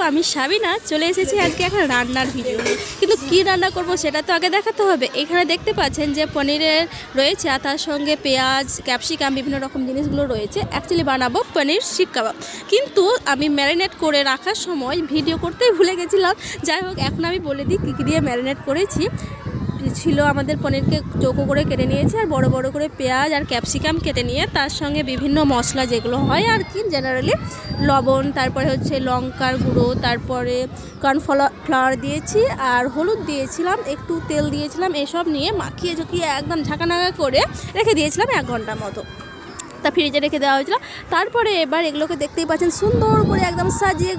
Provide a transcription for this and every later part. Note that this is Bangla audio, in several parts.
আমি সাবিনা চলে এসেছি আজকে একটা রান্নার ভিডিও নিয়ে। কিন্তু কী রান্না করব সেটা তো আগে দেখাতে হবে। এখানে দেখতে পাচ্ছেন যে পনিরের রয়েছে আর তার সঙ্গে পেঁয়াজ, ক্যাপসিকাম বিভিন্ন রকম জিনিসগুলো রয়েছে। অ্যাকচুয়ালি বানাবো পনির শিক কাবাব, কিন্তু আমি ম্যারিনেট করে রাখার সময় ভিডিও করতেই ভুলে গেছিলাম। যাই হোক, এখন আমি বলে দিই কী কী দিয়ে ম্যারিনেট করেছি। ছিল আমাদের পনিরকে চৌকো করে কেটে নিয়েছে আর বড় বড় করে পেঁয়াজ আর ক্যাপসিকাম কেটে নিয়ে তার সঙ্গে বিভিন্ন মশলা যেগুলো হয় আর কি, জেনারেলি লবণ, তারপরে হচ্ছে লঙ্কার গুঁড়ো, তারপরে কর্নফ্লাওয়ার দিয়েছি আর হলুদ দিয়েছিলাম, একটু তেল দিয়েছিলাম। এসব নিয়ে মাখিয়ে ঝুঁকিয়ে একদম ঝাঁকানাকা করে রেখে দিয়েছিলাম 1 ঘন্টার মতো। তা ফ্রিজে রেখে দেওয়া হয়েছিল। তারপরে এবার এগুলোকে দেখতেই পাচ্ছেন সুন্দর করে একদম সাজিয়ে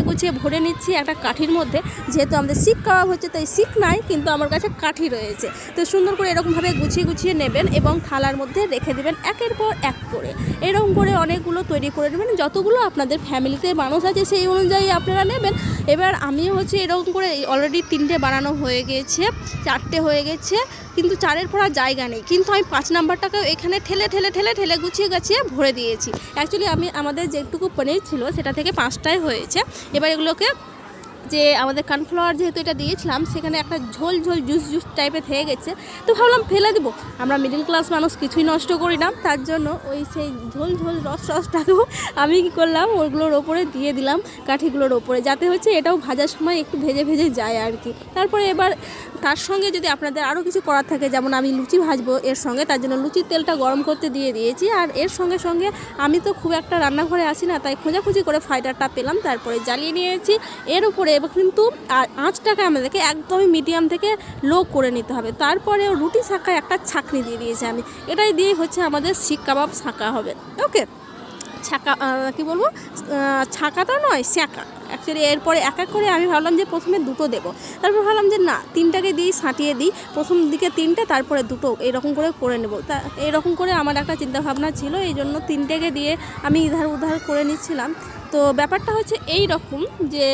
গুছিয়ে ভরে নিচ্ছি একটা কাঠির মধ্যে। যেহেতু আমাদের শিক কাবাব হচ্ছে তাই শিক নাই, কিন্তু আমার কাছে কাঠি রয়েছে। তো সুন্দর করে এরকমভাবে গুছিয়ে নেবেন এবং থালার মধ্যে রেখে দেবেন একের পর এক করে। এরকম করে অনেকগুলো তৈরি করে নেবেন, যতগুলো আপনাদের ফ্যামিলিতে মানুষ আছে সেই অনুযায়ী আপনারা নেবেন। এবার আমি হচ্ছে এরকম করে অলরেডি 3টে বানানো হয়ে গেছে, 4টে হয়ে গেছে, কিন্তু 4-এর পর জায়গা নেই। কিন্তু আমি 5 নাম্বারটাকেও এখানে ঠেলে গুছিয়ে ভরে দিয়েছি। অ্যাকচুয়ালি আমাদের যেটুকু পনির ছিল সেটা থেকে 5টাই হয়েছে। এবার এগুলোকে যে আমাদের কর্নফ্লাওয়ার যেহেতু এটা দিয়েছিলাম, সেখানে একটা ঝোল জুস টাইপের থেকে গেছে। তো ভাবলাম ফেলে দেবো, আমরা মিডল ক্লাস মানুষ কিছুই নষ্ট করি না, তার জন্য ওই সেই ঝোল রসটাকেও আমি কী করলাম ওগুলোর ওপরে দিয়ে দিলাম, কাঠিগুলোর ওপরে, যাতে হচ্ছে এটাও ভাজার সময় একটু ভেজে যায় আর কি। তারপরে এবার তার সঙ্গে যদি আপনাদের আরও কিছু করার থাকে, যেমন আমি লুচি ভাজবো এর সঙ্গে, তার জন্য লুচির তেলটা গরম করতে দিয়ে দিয়েছি। আর এর সঙ্গে আমি তো খুব একটা রান্নাঘরে আসি না, তাই খোঁজাখুঁজি করে ফাইটারটা পেলাম, তারপরে জ্বালিয়ে নিয়েছি। এর উপরে এবার কিন্তু আঁচটাকে আমাদেরকে একদমই মিডিয়াম থেকে লো করে নিতে হবে। তারপরে রুটি ছাঁকায় একটা ছাঁকনি দিয়ে দিয়েছি আমি, এটাই দিয়ে হচ্ছে আমাদের শিক কাবাব ছাঁকা হবে। ওকে, ছাঁকা কী বলবো, ছাঁকা তো নয়, স্যাঁকা। অ্যাকচুয়ালি এরপরে এক করে আমি ভাবলাম যে প্রথমে 2টো দেবো, তারপর ভাবলাম যে না, 3টাকে দিই, সাঁটিয়ে দিই, প্রথম দিকে 3টে তারপরে 2টো, এরকম করে নেব। তা এরকম করে আমার একটা চিন্তাভাবনা ছিল, এই জন্য 3টেকে দিয়ে আমি ইধার উধার করে নিচ্ছিলাম। তো ব্যাপারটা হচ্ছে এই রকম যে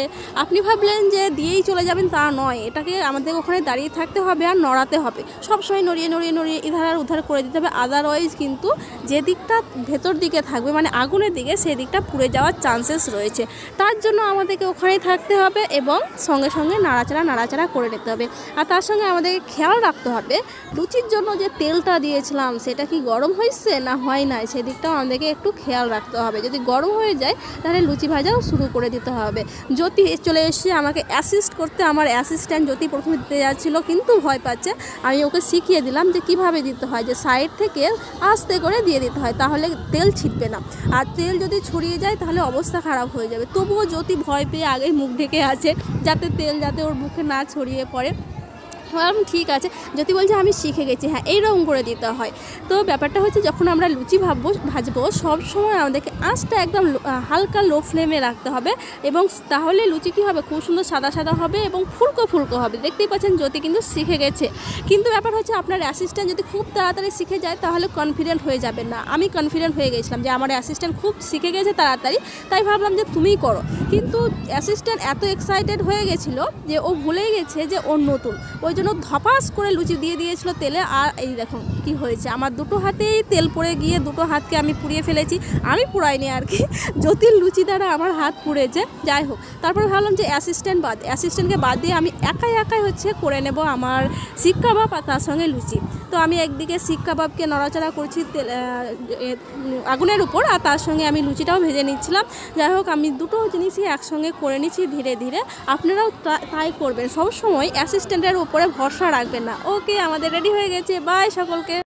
আপনি ভাবলেন যে দিয়েই চলে যাবেন, তা নয়। এটাকে আমাদের ওখানে দাঁড়িয়ে থাকতে হবে আর নড়াতে হবে, সবসময় নড়িয়ে ইধার আর উধার করে দিতে হবে। আদারওয়াইজ কিন্তু যে দিকটা ভেতর দিকে থাকবে, মানে আগুনের দিকে, সেই দিকটা পুড়ে যাওয়ার চান্সেস রয়েছে। তার জন্য আমাদেরকে ওখানেই থাকতে হবে এবং সঙ্গে নাড়াচাড়া করে নিতে হবে। আর তার সঙ্গে আমাদেরকে খেয়াল রাখতে হবে লুচির জন্য যে তেলটা দিয়েছিলাম সেটা কি গরম হয়েছে না হয় নাই, সেদিকটাও আমাদেরকে একটু খেয়াল রাখতে হবে। যদি গরম হয়ে যায় তাহলে লুচি ভাজাও শুরু করে দিতে হবে। জ্যোতি চলে এসে আমাকে অ্যাসিস্ট করতে, আমার অ্যাসিস্ট্যান্ট জ্যোতি প্রথমে দিতে যাচ্ছিলো কিন্তু ভয় পাচ্ছে। আমি ওকে শিখিয়ে দিলাম যে কিভাবে দিতে হয়, যে সাইড থেকে আস্তে করে দিয়ে দিতে হয়, তাহলে তেল ছিটবে না। আর তেল যদি ছড়িয়ে যায় তাহলে অবস্থা খারাপ হয়ে যাবে। তবুও জ্যোতি ভয় পেয়ে আগেই মুখ ঢেকে আছে, যাতে তেল ওর মুখে না ছড়িয়ে পড়ে। ঠিক আছে, জ্যোতি বলছে আমি শিখে গেছি। হ্যাঁ, এইরকম করে দিতে হয়। তো ব্যাপারটা হচ্ছে যখন আমরা লুচি ভাজবো সব সময় আমাদেরকে আঁচটা একদম হালকা লো ফ্লেমে রাখতে হবে, এবং তাহলে লুচি কী হবে, খুব সুন্দর সাদা হবে এবং ফুলকো হবে। দেখতেই পাচ্ছেন জ্যোতি কিন্তু শিখে গেছে। কিন্তু ব্যাপার হচ্ছে আপনার অ্যাসিস্ট্যান্ট যদি খুব তাড়াতাড়ি শিখে যায় তাহলে কনফিডেন্ট হয়ে যাবেন না। আমি কনফিডেন্ট হয়ে গেছিলাম যে আমার অ্যাসিস্ট্যান্ট খুব শিখে গেছে তাড়াতাড়ি, তাই ভাবলাম যে তুমিই করো। কিন্তু অ্যাসিস্ট্যান্ট এত এক্সাইটেড হয়ে গেছিলো যে ও ভুলেই গেছে যে ওর নতুন, ওই জন্য ধপাস করে লুচি দিয়ে দিয়েছিল তেলে। আর এই দেখুন কি হয়েছে, আমার 2টো হাতেই তেল পড়ে গিয়ে 2টো হাতকে আমি পুড়িয়ে ফেলেছি। আমি পুড়াইনি আর কি, জ্যোতির লুচি দ্বারা আমার হাত পুড়েছে। যাই হোক, তারপর ভাবলাম যে অ্যাসিস্ট্যান্টকে বাদ দিয়ে আমি একাই হচ্ছে করে নেব আমার শিক কাবাব আর তার সঙ্গে লুচি। তো আমি একদিকে শিক কাবাবকে নড়াচড়া করছি আগুনের উপর, আর তার সঙ্গে আমি লুচিটাও ভেজে নিচ্ছিলাম। যাই হোক, আমি 2টো জিনিসই একসঙ্গে করে নিচ্ছি ধীরে। আপনারাও তাই করবেন, সবসময় অ্যাসিস্ট্যান্টের উপরে ভরসা রাখবেন না। ওকে, আমাদের রেডি হয়ে গেছে। বাই সকলকে।